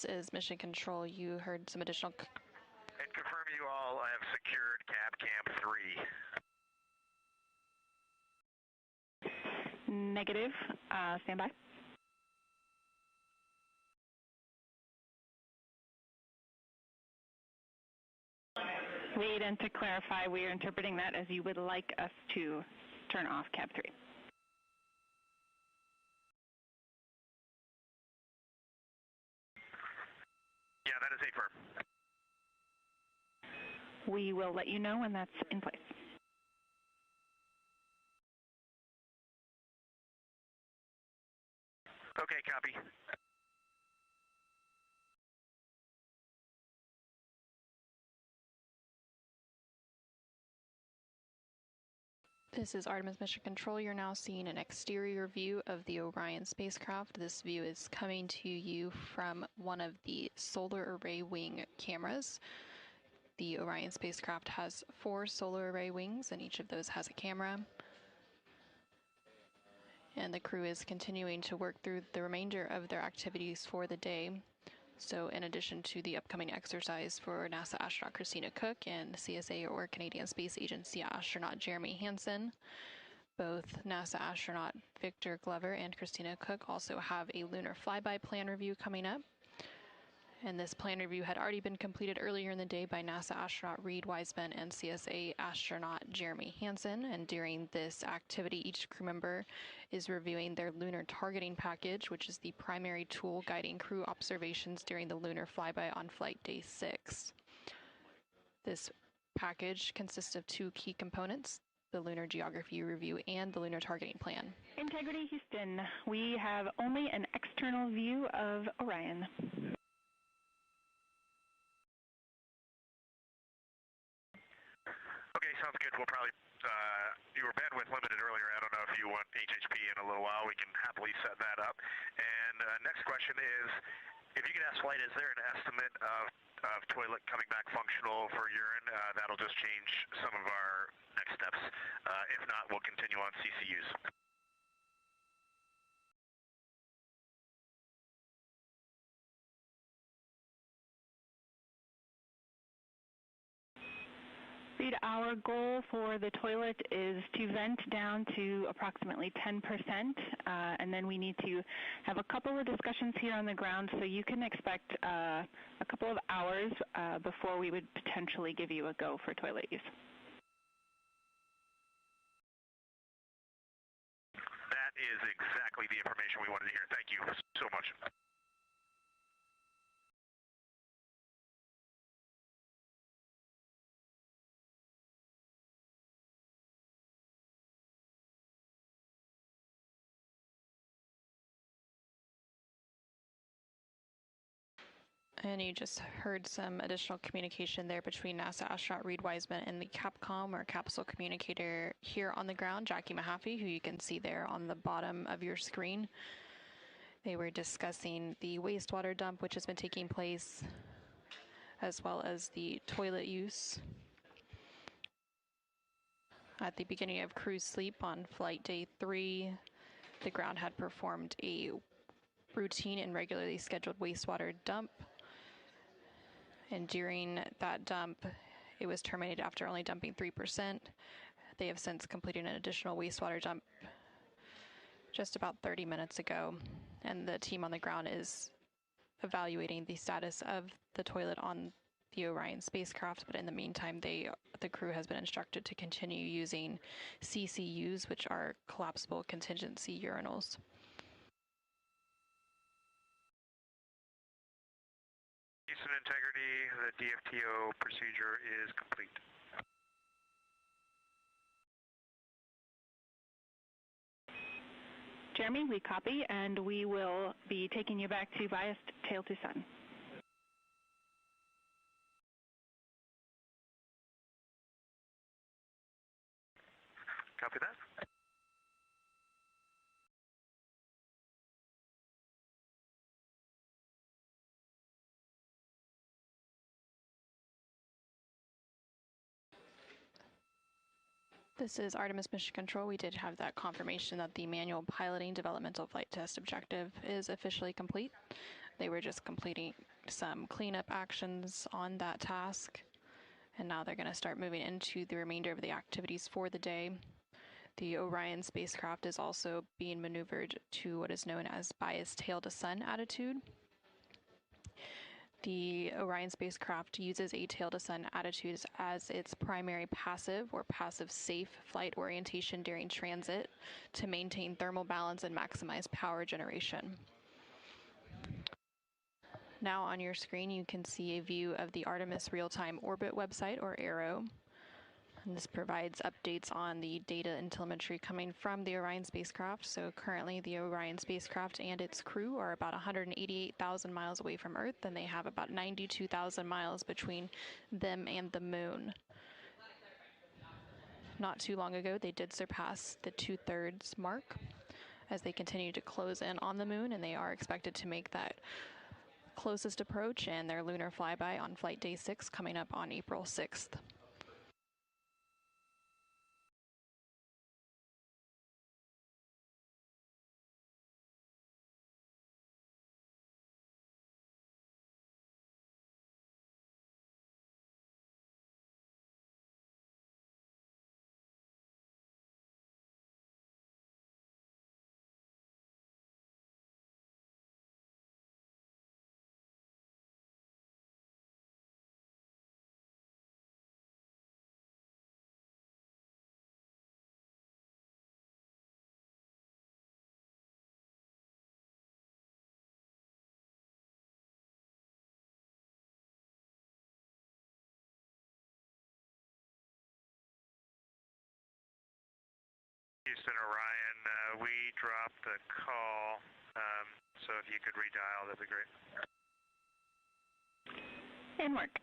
This is Mission Control. You heard some additional... And confirm you all, I have secured cab cam 3. Negative. Stand by. Read, and to clarify, we are interpreting that as you would like us to turn off cab 3. Yeah, that is a firm. We will let you know when that's in place. Okay, copy. This is Artemis Mission Control. You're now seeing an exterior view of the Orion spacecraft. This view is coming to you from one of the solar array wing cameras. The Orion spacecraft has 4 solar array wings, and each of those has a camera. And the crew is continuing to work through the remainder of their activities for the day. So in addition to the upcoming exercise for NASA astronaut Christina Cook and CSA or Canadian Space Agency astronaut Jeremy Hansen, both NASA astronaut Victor Glover and Christina Cook also have a lunar flyby plan review coming up. And this plan review had already been completed earlier in the day by NASA astronaut Reid Wiseman and CSA astronaut Jeremy Hansen. And during this activity, each crew member is reviewing their lunar targeting package, which is the primary tool guiding crew observations during the lunar flyby on flight day 6. This package consists of 2 key components: the lunar geography review and the lunar targeting plan. Integrity Houston, we have only an external view of Orion. Okay, sounds good. We'll probably, you were bandwidth limited earlier. I don't know if you want HHP in a little while. We can happily set that up. And next question is, if you could ask flight, is there an estimate of toilet coming back functional for urine? That'll just change some of our next steps. If not, we'll continue on CCUs. Read, our goal for the toilet is to vent down to approximately 10%, and then we need to have a couple of discussions here on the ground, so you can expect a couple of hours before we would potentially give you a go for toilet use. That is exactly the information we wanted to hear. Thank you so much. And you just heard some additional communication there between NASA astronaut Reid Wiseman and the Capcom or capsule communicator here on the ground, Jackie Mahaffey, who you can see there on the bottom of your screen. They were discussing the wastewater dump, which has been taking place, as well as the toilet use. At the beginning of crew sleep on flight day 3, the ground had performed a routine and regularly scheduled wastewater dump. And during that dump, it was terminated after only dumping 3%. They have since completed an additional wastewater dump just about 30 minutes ago. And the team on the ground is evaluating the status of the toilet on the Orion spacecraft. But in the meantime, the crew has been instructed to continue using CCUs, which are collapsible contingency urinals. Houston integrity, the DFTO procedure is complete. Jeremy, we copy, and we will be taking you back to biased tail to sun. Copy that. This is Artemis Mission Control. We did have that confirmation that the manual piloting developmental flight test objective is officially complete. They were just completing some cleanup actions on that task, and now they're going to start moving into the remainder of the activities for the day. The Orion spacecraft is also being maneuvered to what is known as bias tail to sun attitude. The Orion spacecraft uses a tail to sun attitude as its primary passive or passive safe flight orientation during transit to maintain thermal balance and maximize power generation. Now on your screen you can see a view of the Artemis Real-Time Orbit website, or ARO. And this provides updates on the data and telemetry coming from the Orion spacecraft. So currently the Orion spacecraft and its crew are about 188,000 miles away from Earth, and they have about 92,000 miles between them and the moon. Not too long ago, they did surpass the 2/3 mark as they continue to close in on the moon, and they are expected to make that closest approach and their lunar flyby on flight day 6 coming up on April 6th. Houston, Orion, we dropped the call, so if you could redial, that'd be great. And work.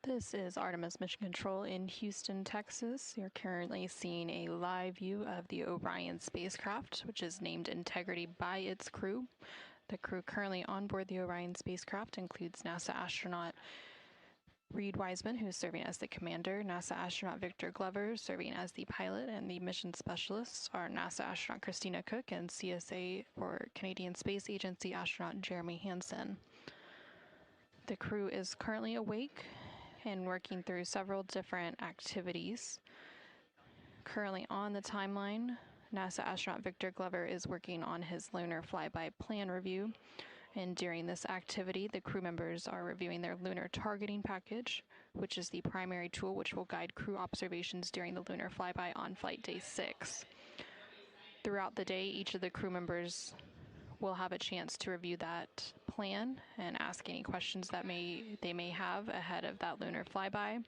This is Artemis Mission Control in Houston, Texas. You're currently seeing a live view of the Orion Spacecraft, which is named Integrity by its crew. The crew currently on board the Orion Spacecraft includes NASA astronaut Reed Wiseman, who is serving as the commander, NASA astronaut Victor Glover serving as the pilot, and the mission specialists are NASA astronaut Christina Cook and CSA, or Canadian Space Agency astronaut Jeremy Hansen. The crew is currently awake and working through several different activities. Currently on the timeline, NASA astronaut Victor Glover is working on his lunar flyby plan review. And during this activity, the crew members are reviewing their lunar targeting package, which is the primary tool which will guide crew observations during the lunar flyby on flight day 6. Throughout the day, each of the crew members will have a chance to review that plan and ask any questions that they may have ahead of that lunar flyby.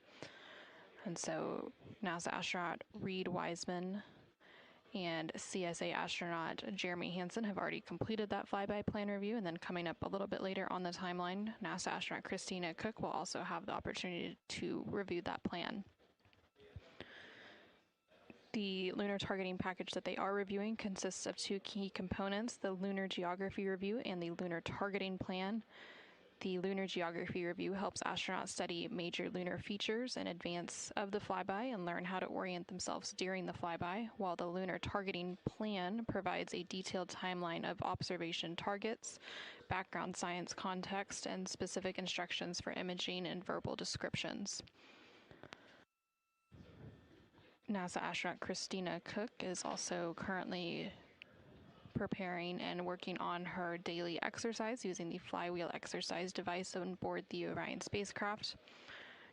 And so NASA astronaut Reed Wiseman and CSA astronaut Jeremy Hansen have already completed that flyby plan review, and then coming up a little bit later on the timeline, NASA astronaut Christina Cook will also have the opportunity to review that plan. The lunar targeting package that they are reviewing consists of two key components, the lunar geography review and the lunar targeting plan. The lunar geography review helps astronauts study major lunar features in advance of the flyby and learn how to orient themselves during the flyby, while the lunar targeting plan provides a detailed timeline of observation targets, background science context, and specific instructions for imaging and verbal descriptions. NASA astronaut Christina Cook is also currently preparing and working on her daily exercise using the flywheel exercise device on board the Orion spacecraft.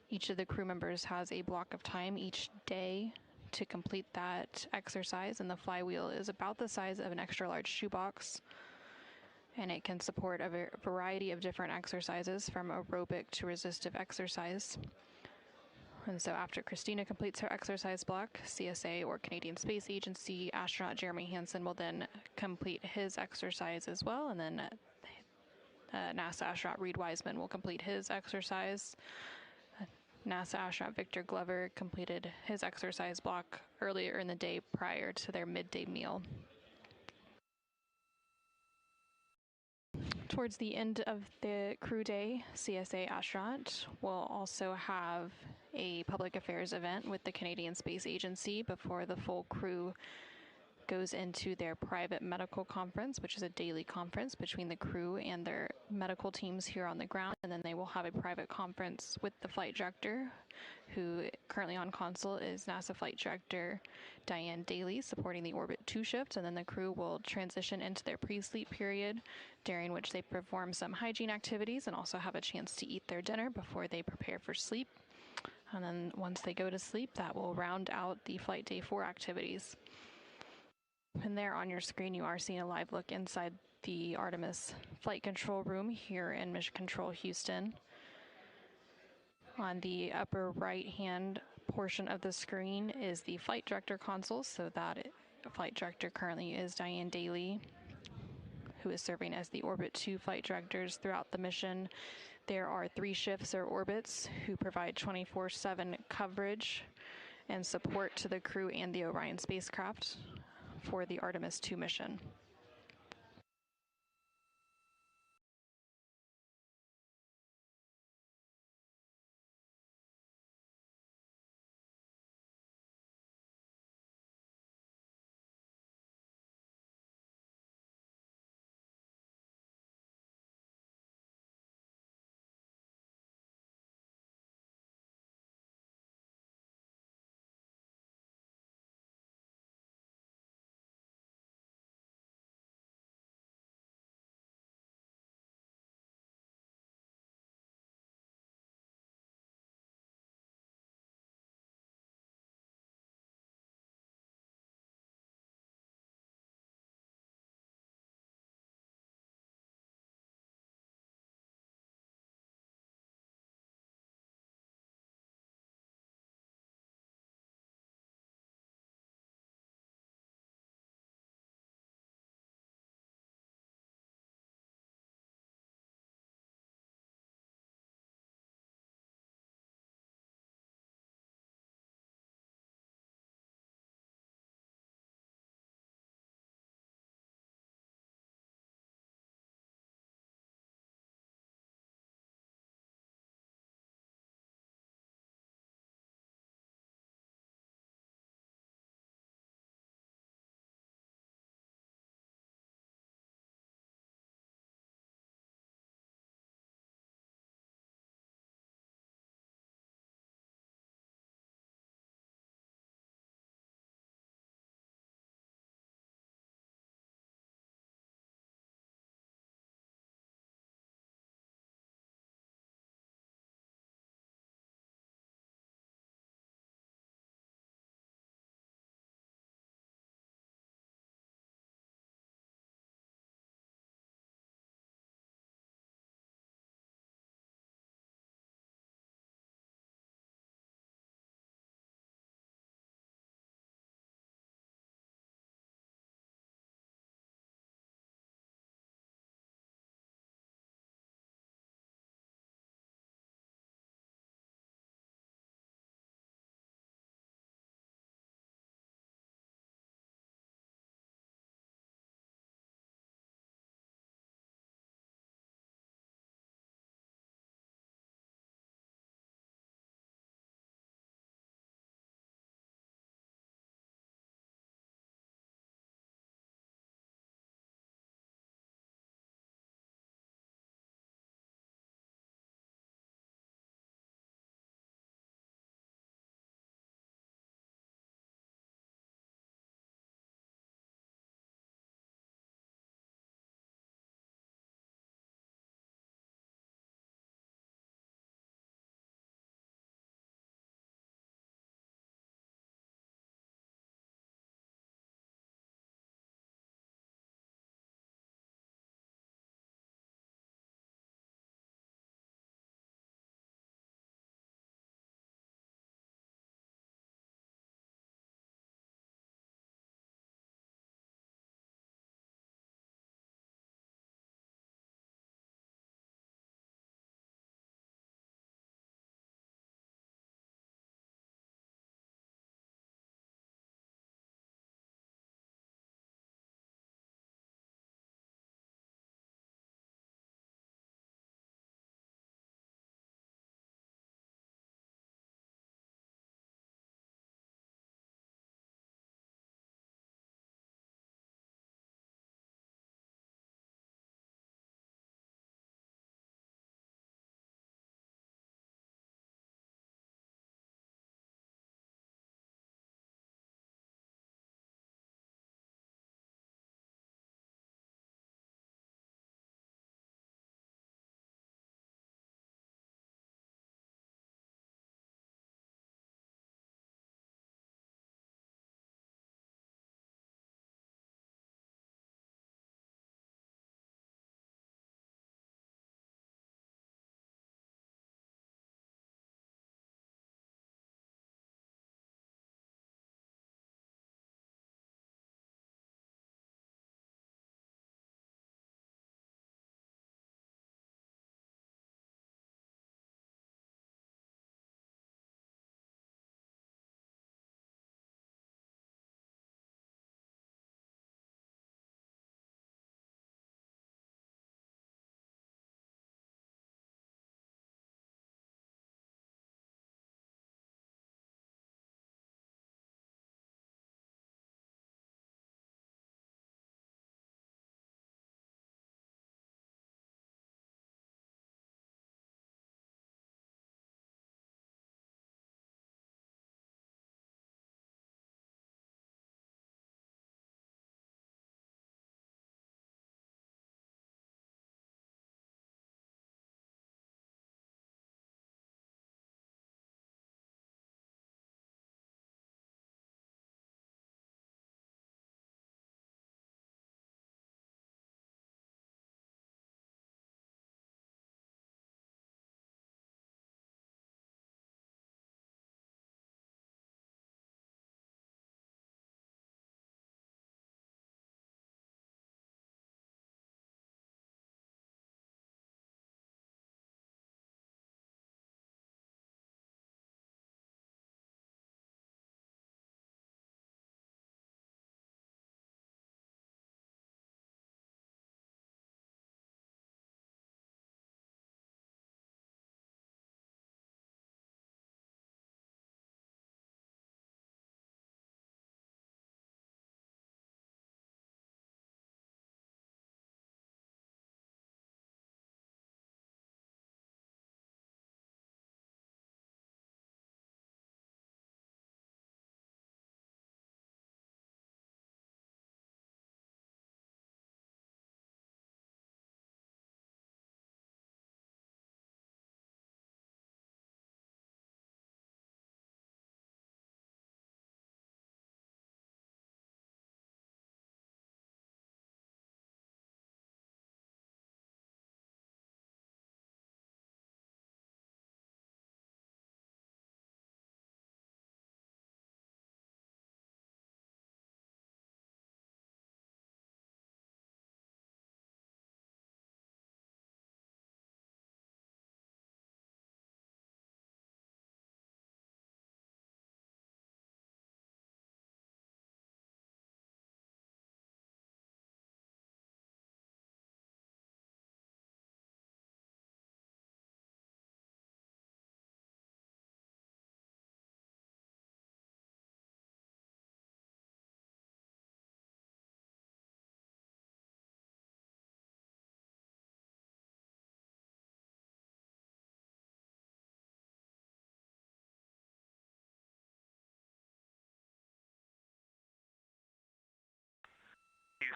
Each of the crew members has a block of time each day to complete that exercise, and the flywheel is about the size of an extra large shoebox, and it can support a variety of different exercises from aerobic to resistive exercise. And so after Christina completes her exercise block, CSA, or Canadian Space Agency astronaut Jeremy Hansen will then complete his exercise as well, and then NASA astronaut Reed Wiseman will complete his exercise. NASA astronaut Victor Glover completed his exercise block earlier in the day prior to their midday meal. Towards the end of the crew day, CSA astronaut will also have a public affairs event with the Canadian Space Agency before the full crew goes into their private medical conference, which is a daily conference between the crew and their medical teams here on the ground. And then they will have a private conference with the flight director, who currently on console is NASA Flight Director Diane Daly, supporting the Orbit 2 shift. And then the crew will transition into their pre-sleep period, during which they perform some hygiene activities and also have a chance to eat their dinner before they prepare for sleep. And then once they go to sleep, that will round out the Flight Day 4 activities. And there on your screen, you are seeing a live look inside the Artemis flight control room here in Mission Control Houston. On the upper right-hand portion of the screen is the flight director console, so that flight director currently is Diane Daly, who is serving as the Orbit 2 flight directors throughout the mission. There are 3 shifts or orbits who provide 24/7 coverage and support to the crew and the Orion spacecraft for the Artemis II mission.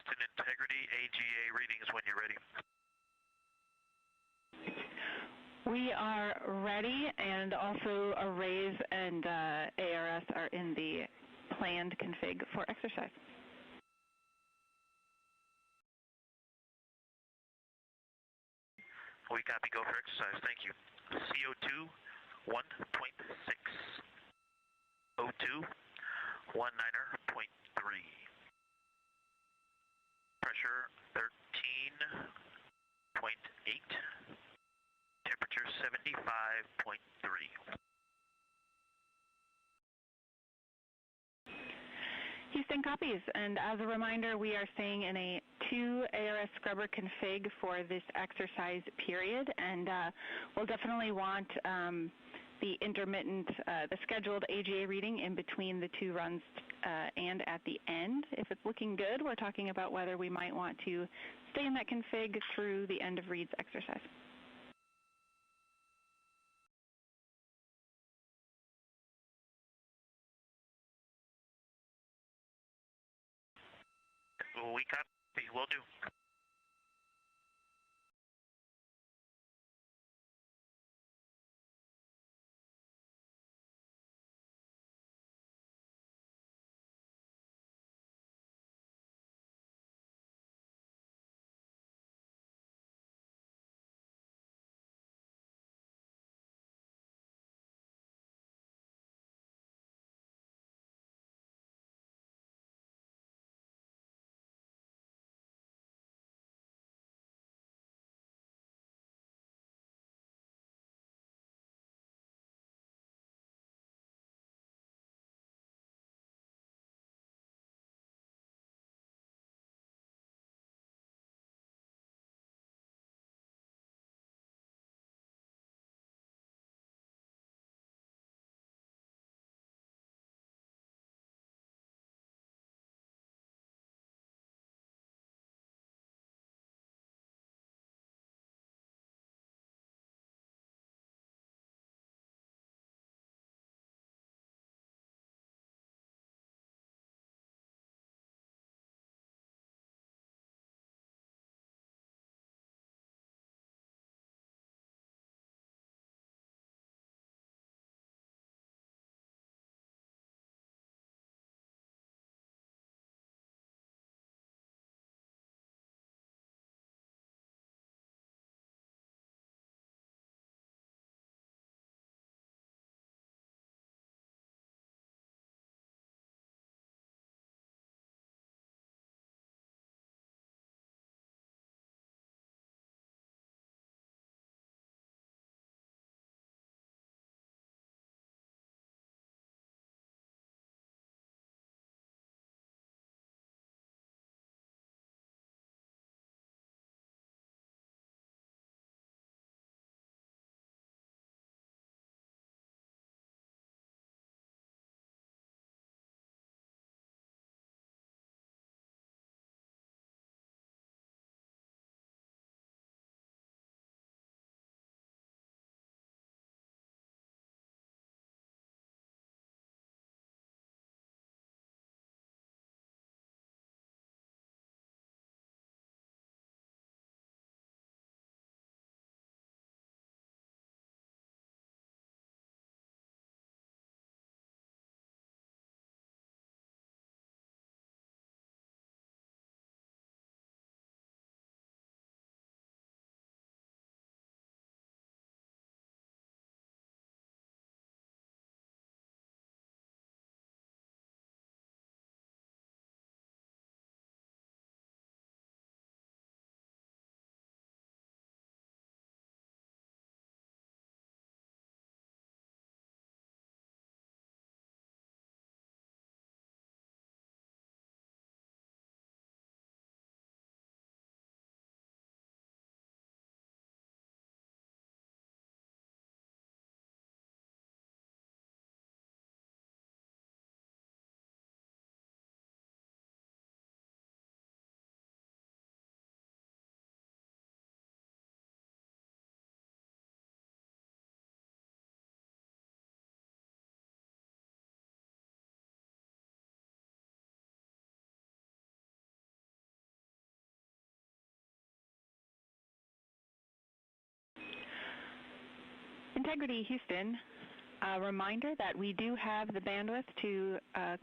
and integrity AGA readings when you're ready. We are ready, and also arrays and ARS are in the planned config for exercise. We copy, go for exercise, thank you. CO2 1.6, O2 19.3, pressure 13.8, temperature 75.3. Houston copies, and as a reminder, we are staying in a 2 ARS scrubber config for this exercise period, and we'll definitely want the intermittent, the scheduled AGA reading in between the 2 runs and at the end. If it's looking good, we're talking about whether we might want to stay in that config through the end of reads exercise. We copy, will do. Integrity Houston, a reminder that we do have the bandwidth to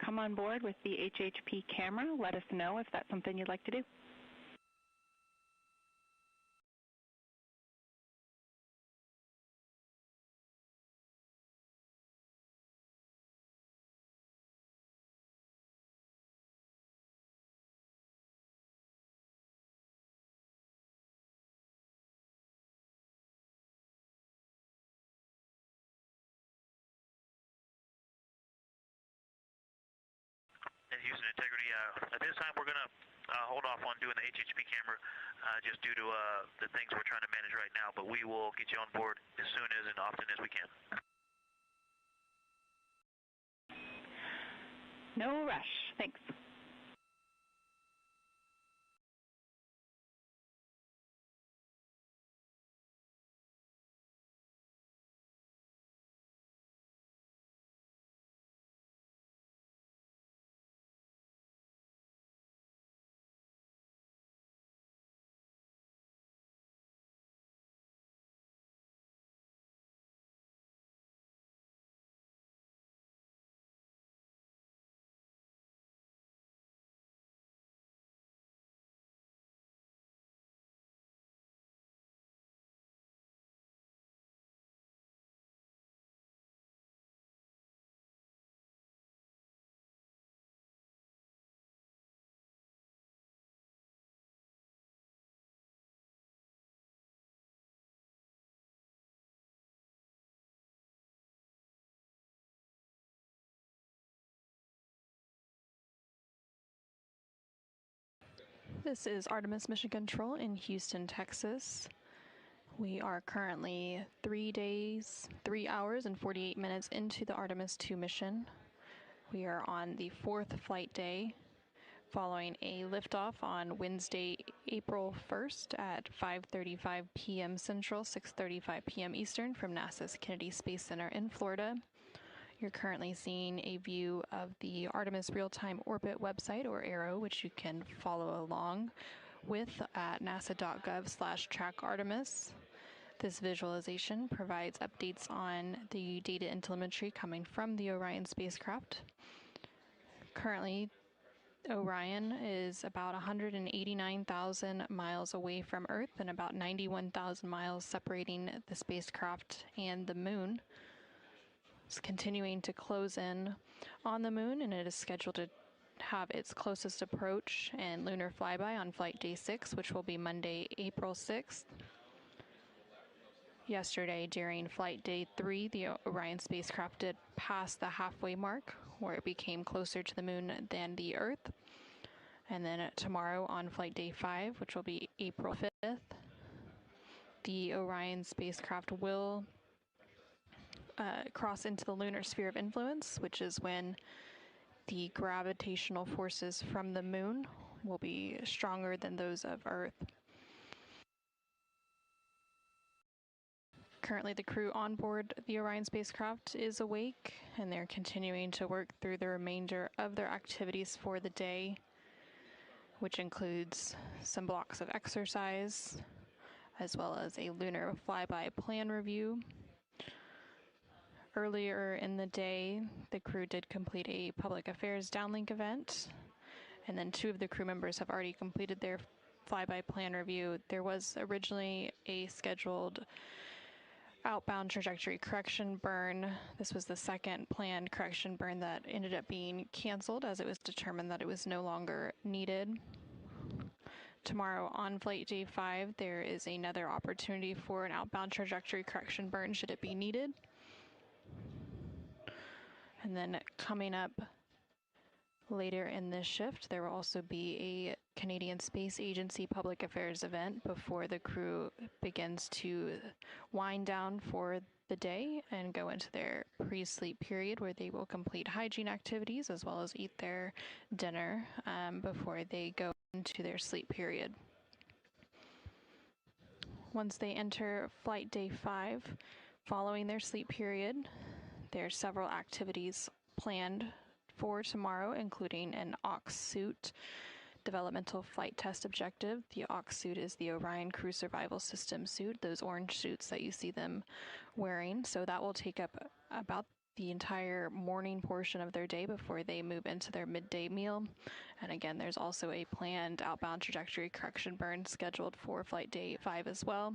come on board with the HHP camera. Let us know if that's something you'd like to do. And Houston Integrity, at this time we're going to hold off on doing the HHP camera just due to the things we're trying to manage right now, but we will get you on board as soon as and often as we can. No rush. Thanks. This is Artemis Mission Control in Houston, Texas. We are currently 3 days, 3 hours, and 48 minutes into the Artemis II mission. We are on the 4th flight day, following a liftoff on Wednesday, April 1st at 5:35 p.m. Central, 6:35 p.m. Eastern from NASA's Kennedy Space Center in Florida. You're currently seeing a view of the Artemis Real-Time Orbit website, or ARROW, which you can follow along with at nasa.gov/trackartemis. This visualization provides updates on the data and telemetry coming from the Orion spacecraft. Currently, Orion is about 189,000 miles away from Earth and about 91,000 miles separating the spacecraft and the Moon. It's continuing to close in on the Moon, and it is scheduled to have its closest approach and lunar flyby on flight day 6, which will be Monday, April 6th. Yesterday, during flight day 3, the Orion spacecraft did pass the halfway mark, where it became closer to the Moon than the Earth. And then tomorrow on flight day 5, which will be April 5th, the Orion spacecraft will cross into the lunar sphere of influence, which is when the gravitational forces from the Moon will be stronger than those of Earth. Currently, the crew on board the Orion spacecraft is awake, and they're continuing to work through the remainder of their activities for the day, which includes some blocks of exercise, as well as a lunar flyby plan review. Earlier in the day, the crew did complete a public affairs downlink event, and then 2 of the crew members have already completed their flyby plan review. There was originally a scheduled outbound trajectory correction burn. This was the second planned correction burn that ended up being canceled, as it was determined that it was no longer needed. Tomorrow on flight day 5, there is another opportunity for an outbound trajectory correction burn should it be needed. And then coming up later in this shift, there will also be a Canadian Space Agency public affairs event before the crew begins to wind down for the day and go into their pre-sleep period, where they will complete hygiene activities as well as eat their dinner before they go into their sleep period. Once they enter flight day 5, following their sleep period, there are several activities planned for tomorrow, including an aux suit developmental flight test objective. The aux suit is the Orion Crew Survival System suit, those orange suits that you see them wearing. So that will take up about the entire morning portion of their day before they move into their midday meal. And again, there's also a planned outbound trajectory correction burn scheduled for flight day 5 as well.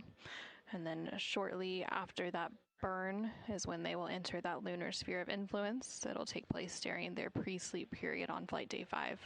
And then shortly after that burn is when they will enter that lunar sphere of influence. It'll take place during their pre-sleep period on flight day 5.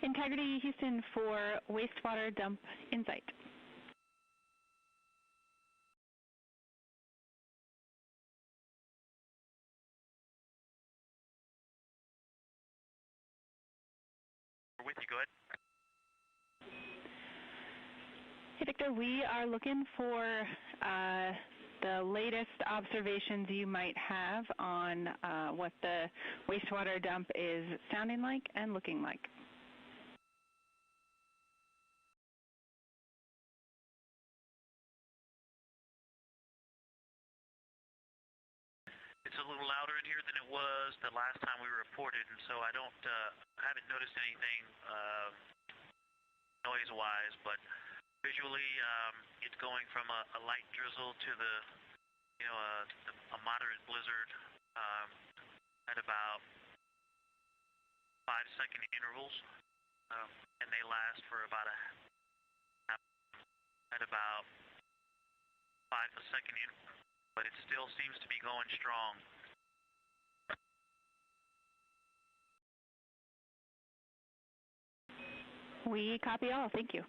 Integrity Houston for wastewater dump insight. We're with you, go ahead. Hey, Victor, we are looking for the latest observations you might have on what the wastewater dump is sounding like and looking like. It's a little louder in here than it was the last time we reported, and so I haven't noticed anything noise-wise, but visually it's going from a light drizzle to a moderate blizzard at about 5-second intervals, and they last for about at about 5-second intervals. But it still seems to be going strong. We copy all. Thank you.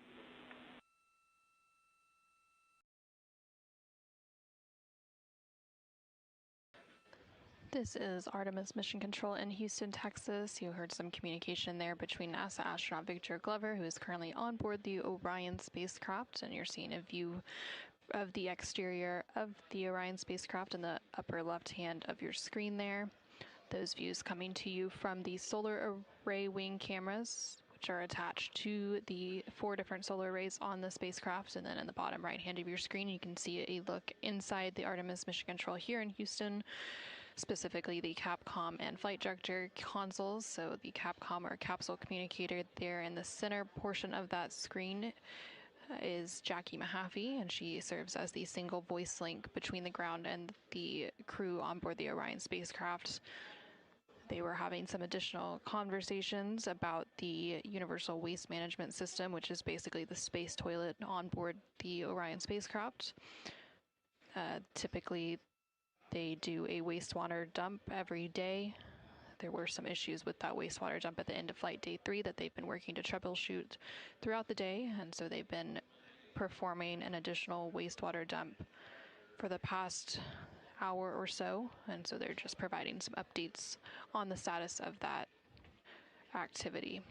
This is Artemis Mission Control in Houston, Texas. You heard some communication there between NASA astronaut Victor Glover, who is currently on board the Orion spacecraft, and you're seeing a view of the exterior of the Orion spacecraft in the upper left hand of your screen there. Those views coming to you from the solar array wing cameras, which are attached to the 4 different solar arrays on the spacecraft. And then in the bottom right hand of your screen, you can see a look inside the Artemis Mission Control here in Houston, specifically the Capcom and flight director consoles. So the Capcom or capsule communicator there in the center portion of that screen is Jackie Mahaffey, and she serves as the single voice link between the ground and the crew on board the Orion spacecraft. They were having some additional conversations about the Universal Waste Management System, which is basically the space toilet on board the Orion spacecraft. Typically, they do a wastewater dump every day. There were some issues with that wastewater dump at the end of Flight Day 3 that they've been working to troubleshoot throughout the day, and so they've been performing an additional wastewater dump for the past hour or so, and so they're just providing some updates on the status of that activity.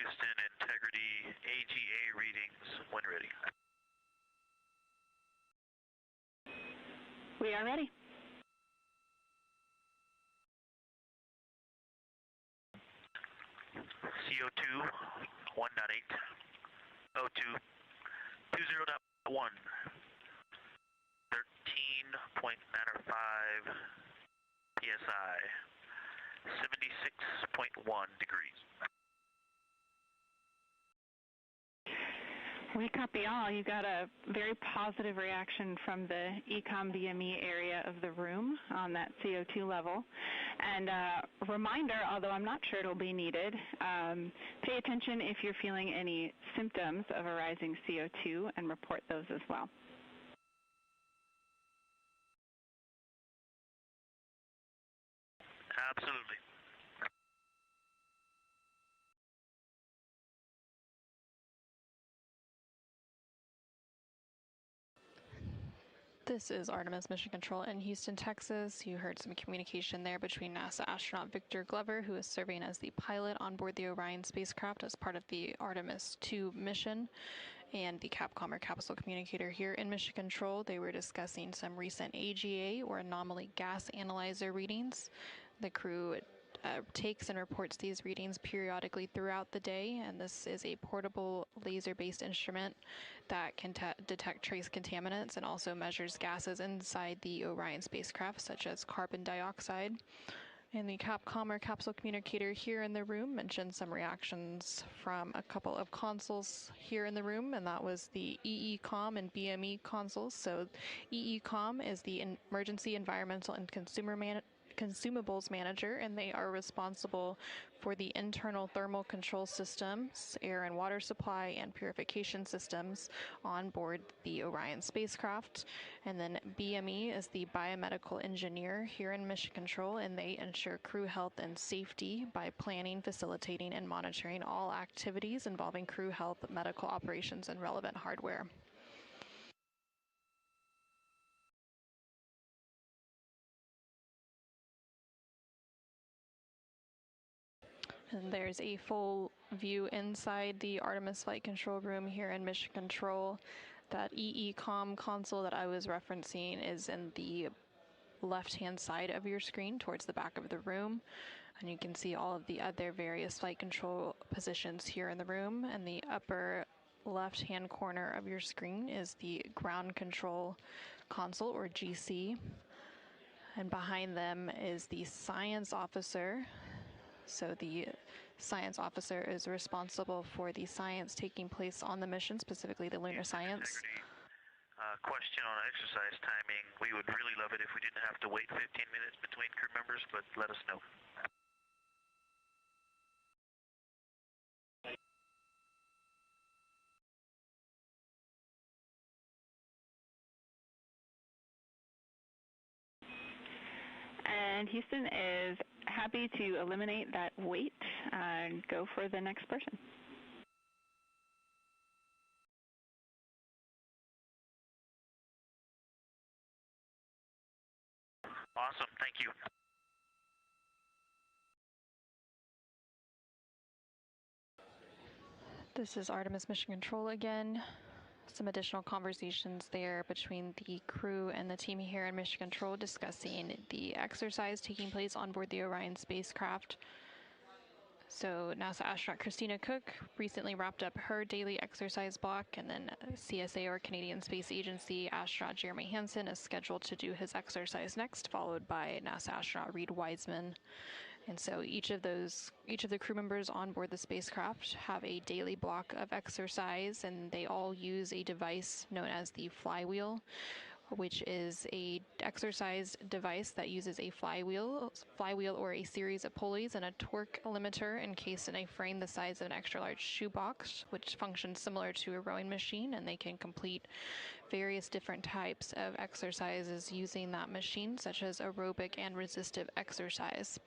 Houston, integrity, AGA readings when ready. We are ready. CO2 1.8, O2 20.1, 13.95 PSI, 76.1 degrees. We copy all. You got a very positive reaction from the Ecom BME area of the room on that CO2 level. And reminder, although I'm not sure it'll be needed, pay attention if you're feeling any symptoms of a rising CO2 and report those as well. Absolutely. This is Artemis Mission Control in Houston, Texas. You heard some communication there between NASA astronaut Victor Glover, who is serving as the pilot on board the Orion spacecraft as part of the Artemis II mission, and the Capcom or capsule communicator here in Mission Control. They were discussing some recent AGA or anomaly gas analyzer readings. The crew takes and reports these readings periodically throughout the day, and this is a portable laser-based instrument that can detect trace contaminants and also measures gases inside the Orion spacecraft, such as carbon dioxide. And the Capcom or capsule communicator here in the room mentioned some reactions from a couple of consoles here in the room, and that was the EECOM and BME consoles. So EECOM is the Emergency Environmental and Consumables Manager, and they are responsible for the internal thermal control systems, air and water supply, and purification systems on board the Orion spacecraft. And then BME is the biomedical engineer here in Mission Control, and they ensure crew health and safety by planning, facilitating, and monitoring all activities involving crew health, medical operations, and relevant hardware. And there's a full view inside the Artemis Flight Control Room here in Mission Control. That EECOM console that I was referencing is in the left-hand side of your screen towards the back of the room. And you can see all of the other various flight control positions here in the room. And the upper left-hand corner of your screen is the ground control console, or GC. And behind them is the science officer. So the science officer is responsible for the science taking place on the mission, specifically the lunar science. Question on exercise timing. We would really love it if we didn't have to wait 15 minutes between crew members, but let us know. And Houston is happy to eliminate that wait and go for the next person. Awesome, thank you. This is Artemis Mission Control again. Some additional conversations there between the crew and the team here in Mission Control discussing the exercise taking place on board the Orion spacecraft. So NASA astronaut Christina Cook recently wrapped up her daily exercise block, and then CSA or Canadian Space Agency astronaut Jeremy Hansen is scheduled to do his exercise next, followed by NASA astronaut Reed Wiseman. And so each of the crew members on board the spacecraft have a daily block of exercise, and they all use a device known as the flywheel, which is a exercise device that uses a flywheel or a series of pulleys and a torque limiter encased in a frame the size of an extra large shoebox, which functions similar to a rowing machine, and they can complete various different types of exercises using that machine, such as aerobic and resistive exercise.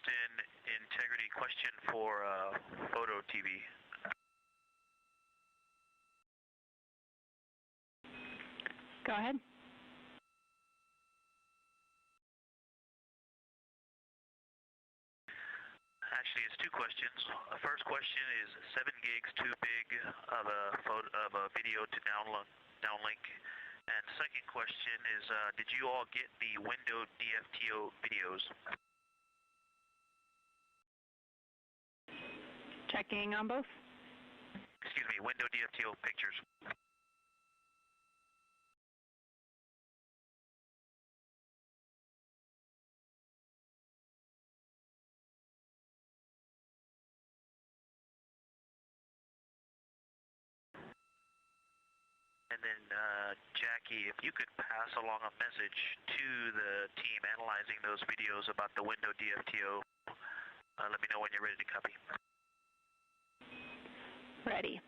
system integrity question for photo TV. Go ahead. Actually, it's two questions. The first question is 7 gigs too big of a video to downlink? And second question is, did you all get the window DFTO videos? Checking on both. Excuse me, window DFTO pictures. And then, Jackie, if you could pass along a message to the team analyzing those videos about the window DFTO, let me know when you're ready to copy. Ready.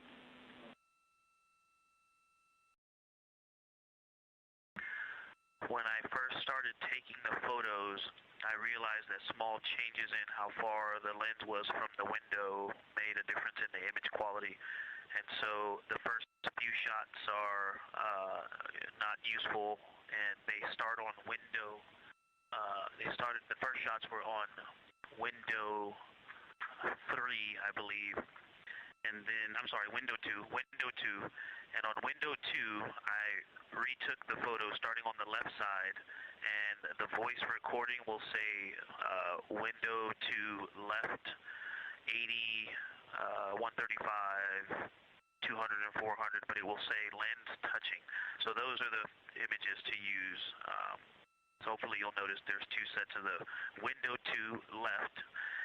When I first started taking the photos, I realized that small changes in how far the lens was from the window made a difference in the image quality. And so the first few shots are not useful, and they start on window. The first shots were on window 3, I believe, and then, I'm sorry, window 2, and on window 2, I retook the photo starting on the left side, and the voice recording will say window 2 left, 80, 135, 200 and 400, but it will say lens touching. So those are the images to use. So hopefully you'll notice there's 2 sets of the window 2 left,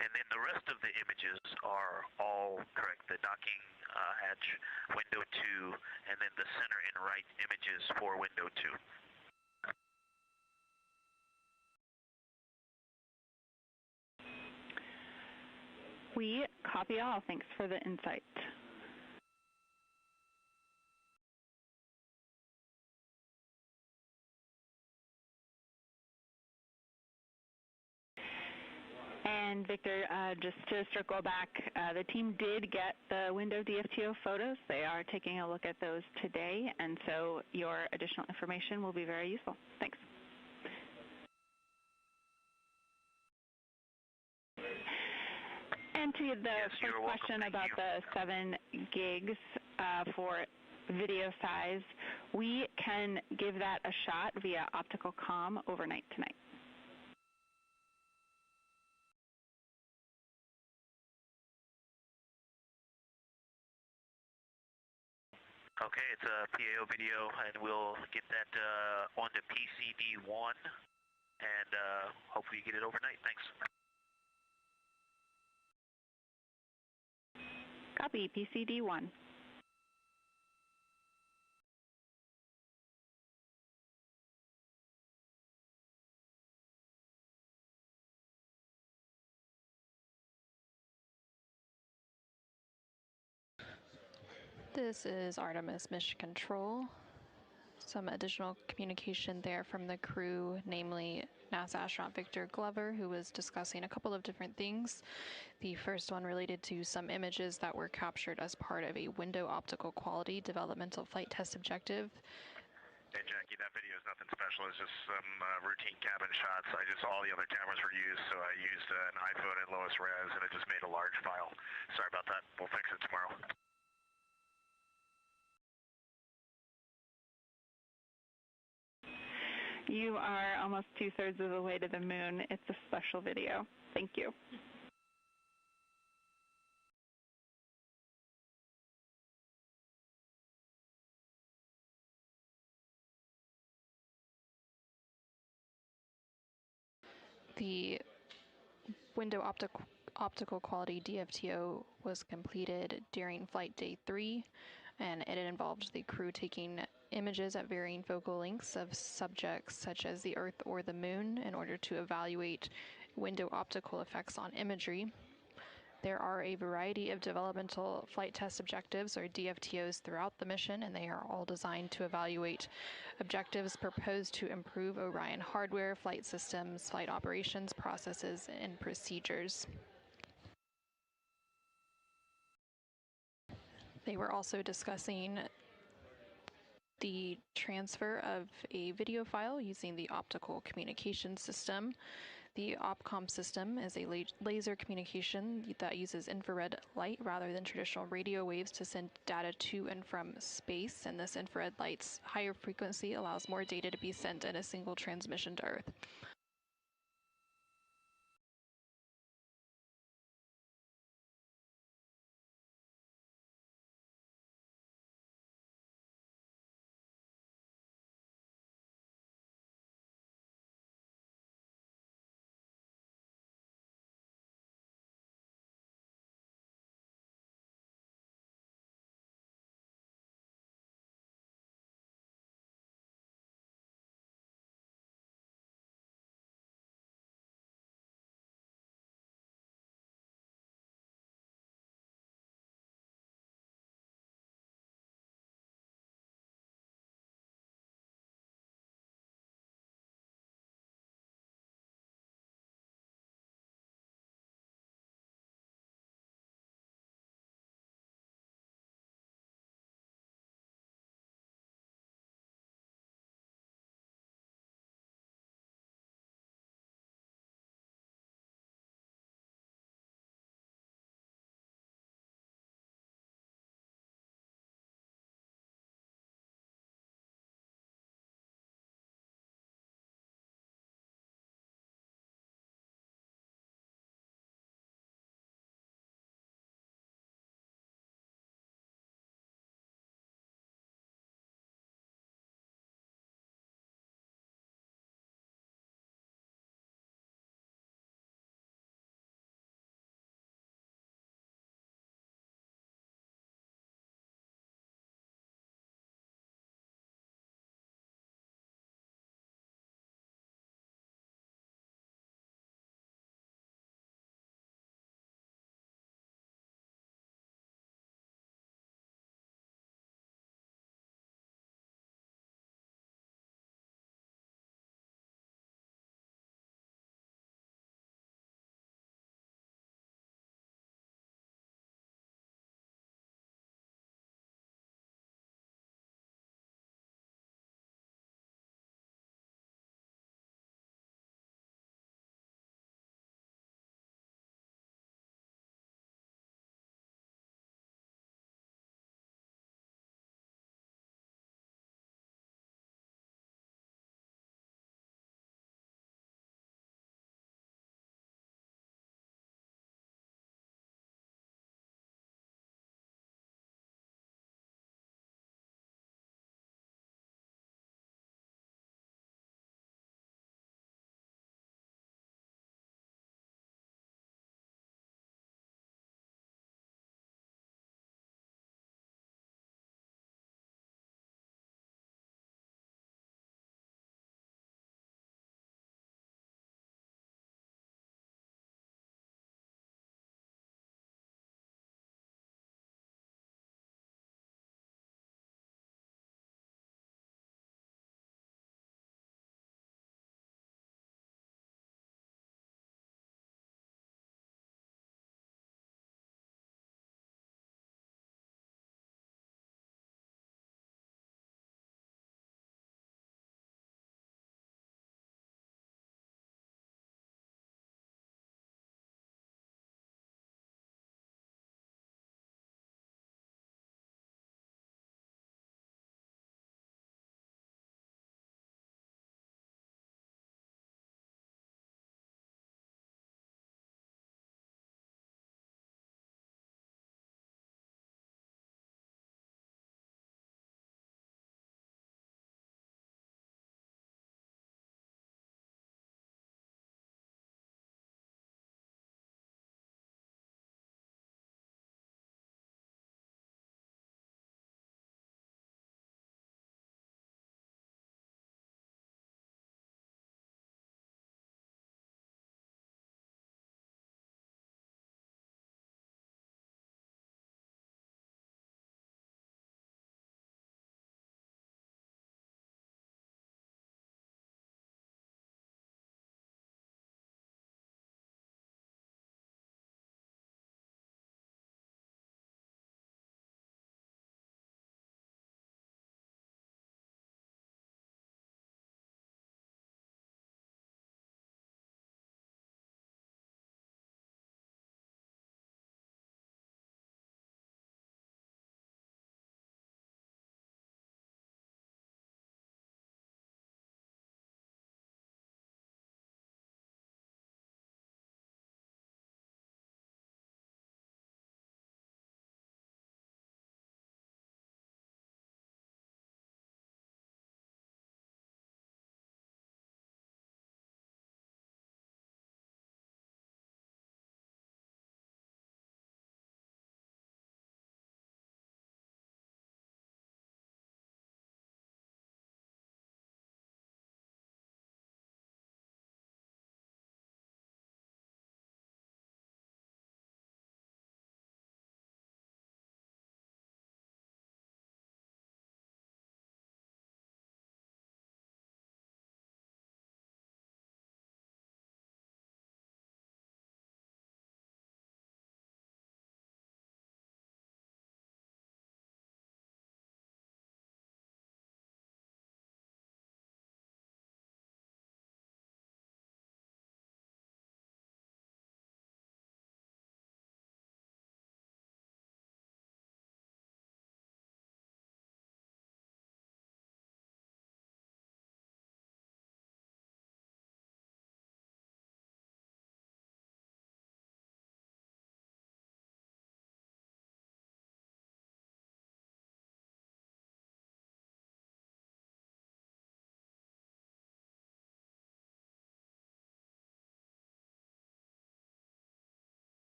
and then the rest of the images are all correct. The docking hatch, window 2, and then the center and right images for window 2. We copy all. Thanks for the insight. And Victor, just to circle back, the team did get the window DFTO photos. They are taking a look at those today, and so your additional information will be very useful. Thanks. And to the first question about the 7 gigs for video size, we can give that a shot via optical comm overnight tonight. Okay, it's a PAO video, and we'll get that onto PCD1, and hopefully you get it overnight. Thanks. Copy, PCD1. This is Artemis Mission Control. Some additional communication there from the crew, namely NASA astronaut Victor Glover, who was discussing a couple of different things. The first one related to some images that were captured as part of a window optical quality developmental flight test objective. Hey Jackie, that video is nothing special. It's just some routine cabin shots. All the other cameras were used, so I used an iPhone in lowest res, and it just made a large file. Sorry about that. We'll fix it tomorrow. You are almost 2/3 of the way to the moon. It's a special video. Thank you. The window optical quality DFTO was completed during flight day 3, and it involved the crew taking images at varying focal lengths of subjects such as the Earth or the Moon in order to evaluate window optical effects on imagery. There are a variety of developmental flight test objectives, or DFTOs, throughout the mission, and they are all designed to evaluate objectives proposed to improve Orion hardware, flight systems, flight operations, processes, and procedures. They were also discussing the transfer of a video file using the optical communication system. The OPCOM system is a laser communication that uses infrared light rather than traditional radio waves to send data to and from space, and this infrared light's higher frequency allows more data to be sent in a single transmission to Earth.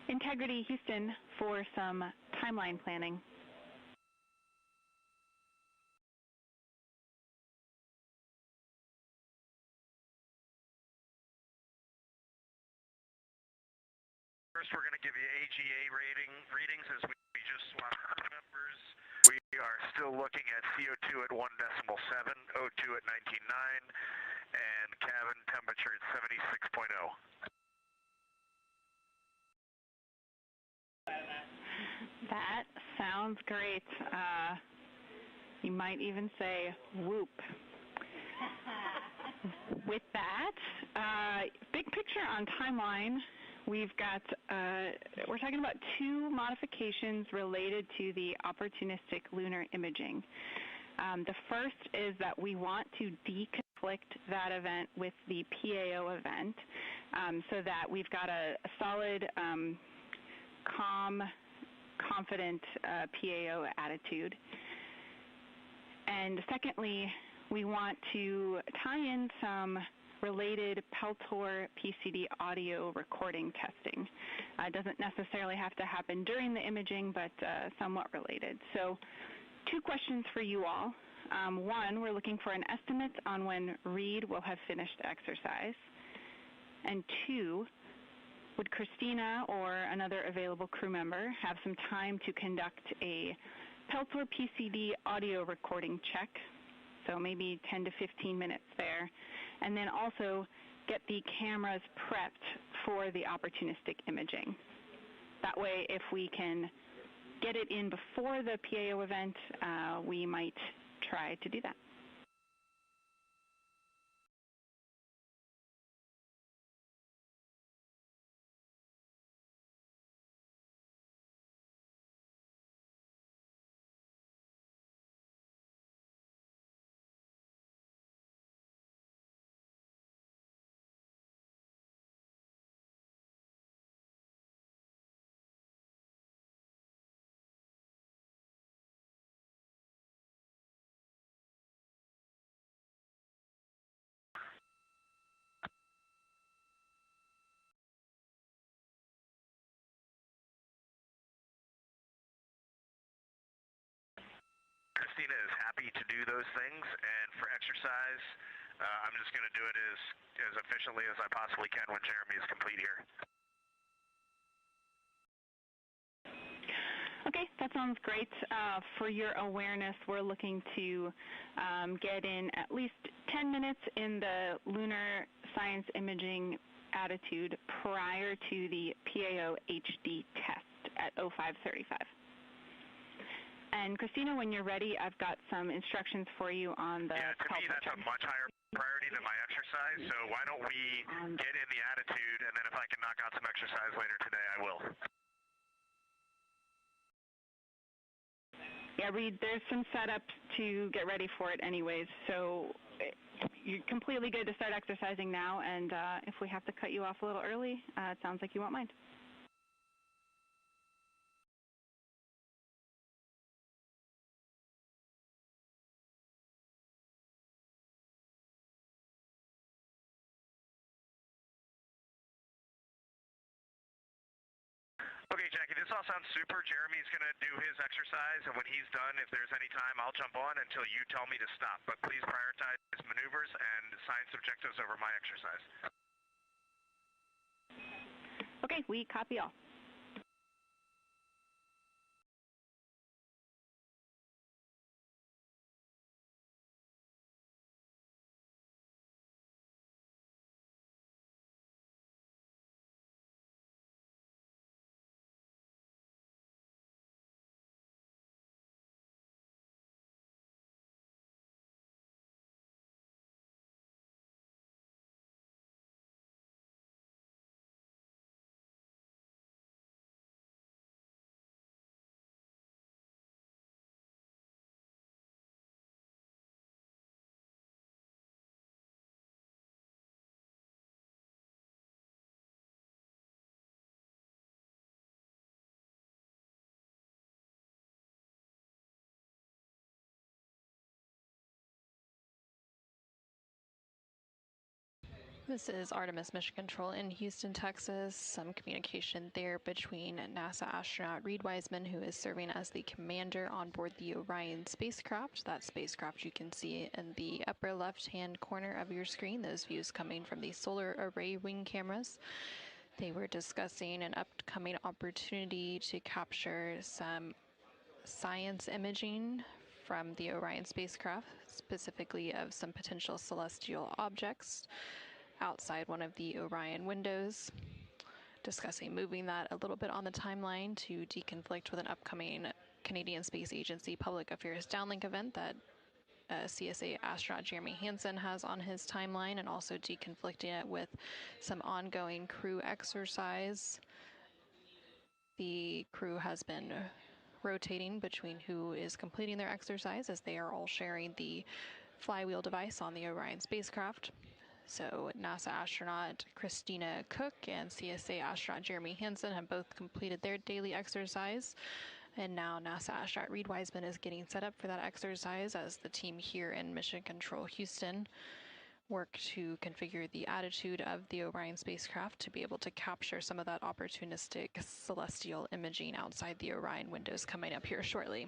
Integrity Houston for some timeline planning. First, we're going to give you AGA readings as we just swapped crew members. We are still looking at CO2 at 1.7, O2 at 19.9, and cabin temperature at 76.0. That sounds great. You might even say whoop. With that, big picture on timeline. We've got, we're talking about two modifications related to the opportunistic lunar imaging. The first is that we want to deconflict that event with the PAO event so that we've got a solid, calm, confident PAO attitude. And secondly, we want to tie in some related Peltor PCD audio recording testing. It doesn't necessarily have to happen during the imaging, but somewhat related. So 2 questions for you all. One, we're looking for an estimate on when Reed will have finished exercise. And 2, would Christina or another available crew member have some time to conduct a Peltor PCD audio recording check? So maybe 10 to 15 minutes there. And then also get the cameras prepped for the opportunistic imaging. That way, if we can get it in before the PAO event, we might try to do that. Christina is happy to do those things, and for exercise, I'm just going to do it as efficiently as I possibly can when Jeremy is complete here. Okay, that sounds great. For your awareness, we're looking to get in at least 10 minutes in the lunar science imaging attitude prior to the PAO HD test at 05:35. And Christina, when you're ready, I've got some instructions for you on the. Yeah, to me that's a much higher priority than my exercise, so why don't we get in the attitude, and then if I can knock out some exercise later today, I will. Yeah, Reed, there's some setup to get ready for it anyways, so you're completely good to start exercising now, and if we have to cut you off a little early, it sounds like you won't mind. Okay, Jackie, this all sounds super. Jeremy's going to do his exercise, and when he's done, if there's any time, I'll jump on until you tell me to stop. But please prioritize maneuvers and science objectives over my exercise. Okay, we copy all. This is Artemis Mission Control in Houston, Texas. Some communication there between NASA astronaut Reid Wiseman, who is serving as the commander on board the Orion spacecraft. That spacecraft you can see in the upper left-hand corner of your screen, those views coming from the solar array wing cameras. They were discussing an upcoming opportunity to capture some science imaging from the Orion spacecraft, specifically of some potential celestial objects outside one of the Orion windows, discussing moving that a little bit on the timeline to deconflict with an upcoming Canadian Space Agency Public Affairs Downlink event that CSA astronaut Jeremy Hansen has on his timeline, and also deconflicting it with some ongoing crew exercise. The crew has been rotating between who is completing their exercise, as they are all sharing the flywheel device on the Orion spacecraft. So NASA astronaut Christina Cook and CSA astronaut Jeremy Hansen have both completed their daily exercise. And now NASA astronaut Reid Wiseman is getting set up for that exercise as the team here in Mission Control Houston work to configure the attitude of the Orion spacecraft to be able to capture some of that opportunistic celestial imaging outside the Orion windows coming up here shortly.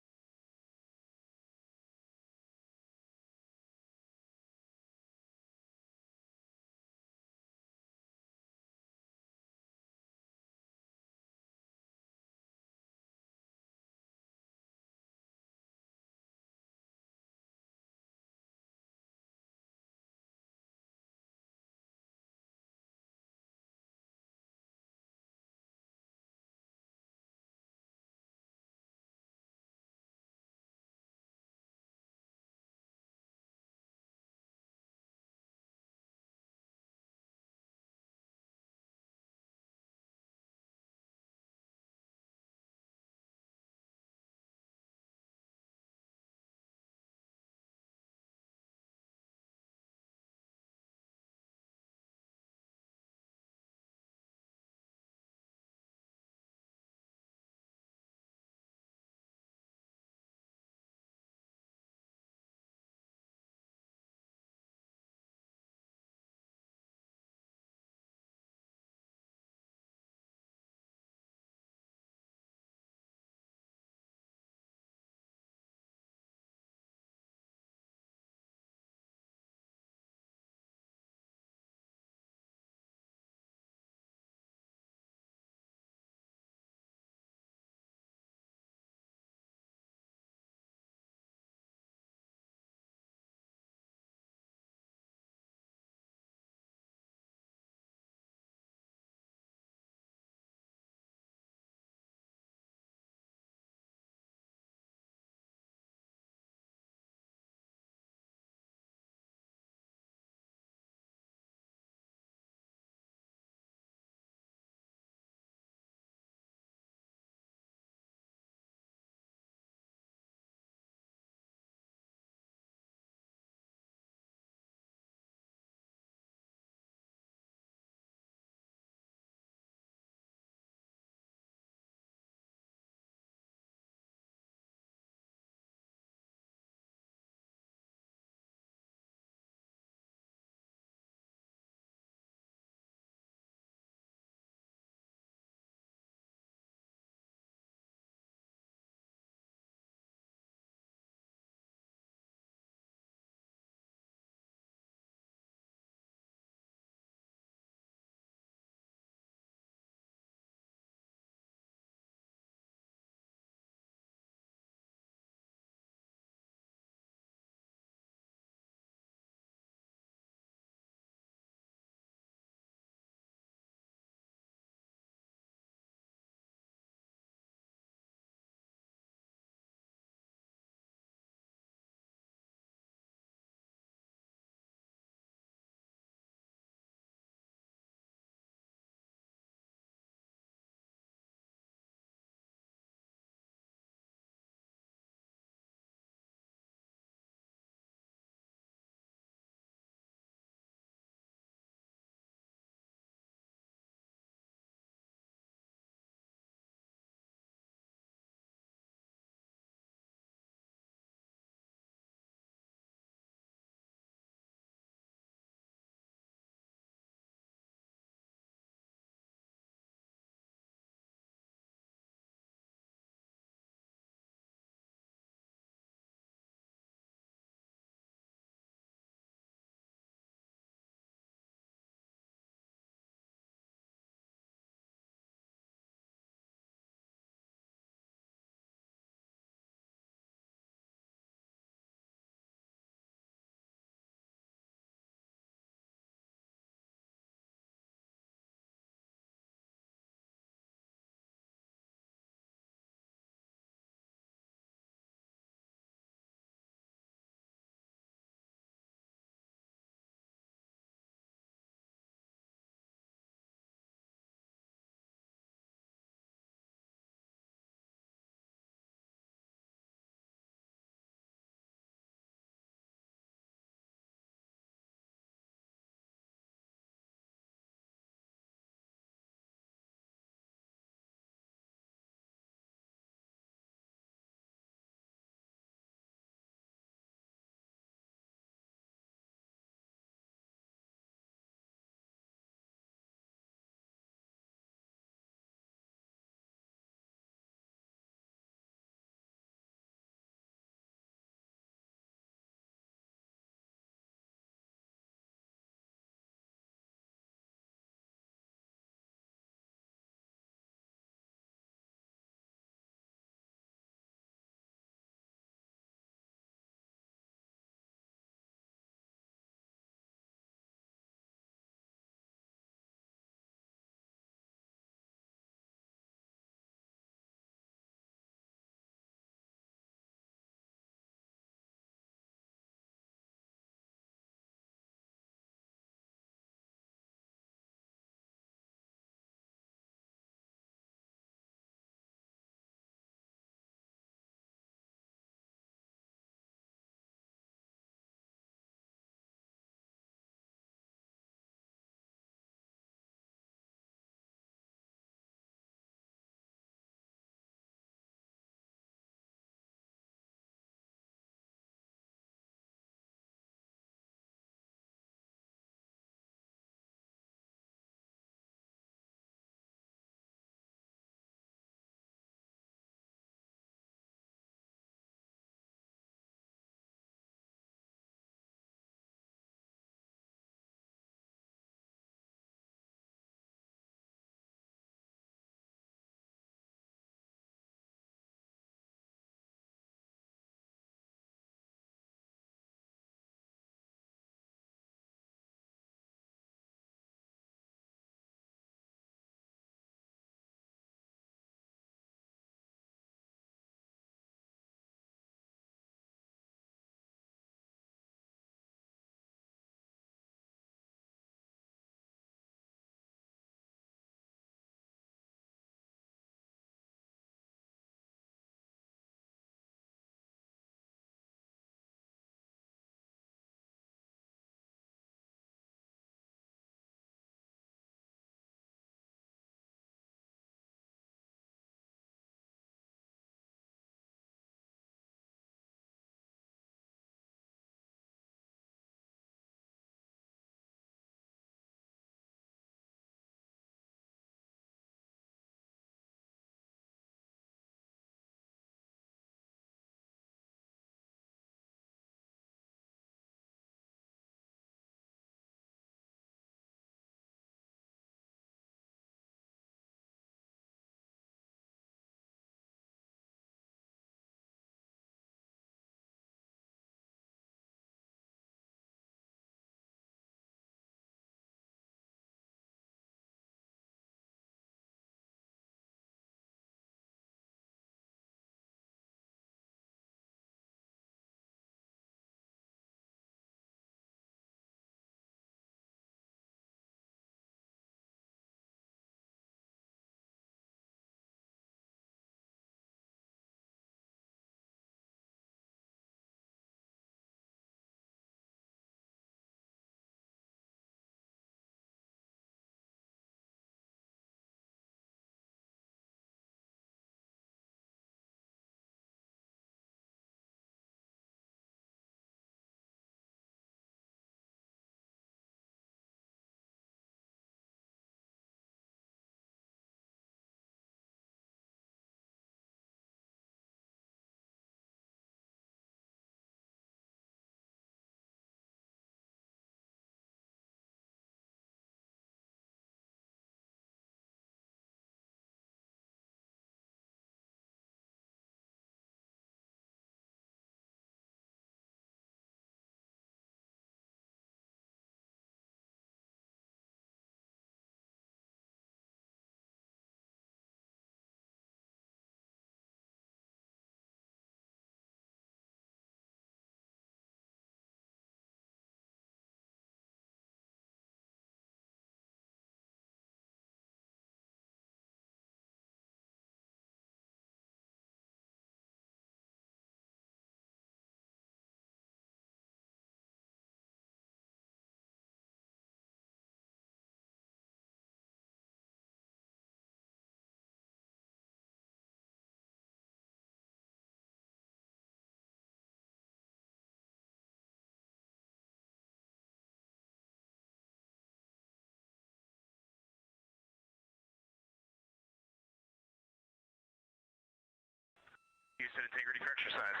and integrity for exercise.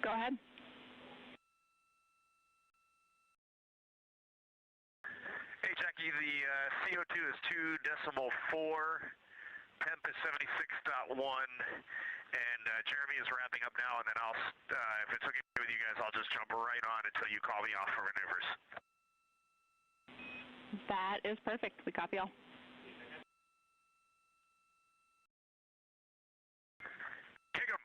Go ahead. Hey, Jackie, the CO2 is 2.4, temp is 76.1, and Jeremy is wrapping up now, and then I'll, if it's okay with you guys, I'll just jump right on until you call me off for maneuvers. That is perfect. We copy all. Kick 'em.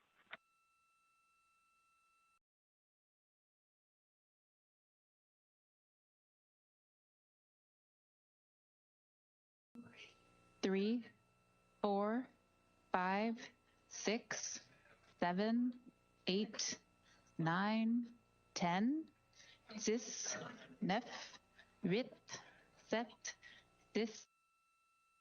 Three, 4, 5, 6, 7, 8, 9, 10, 6, 9, 8, 7, 6,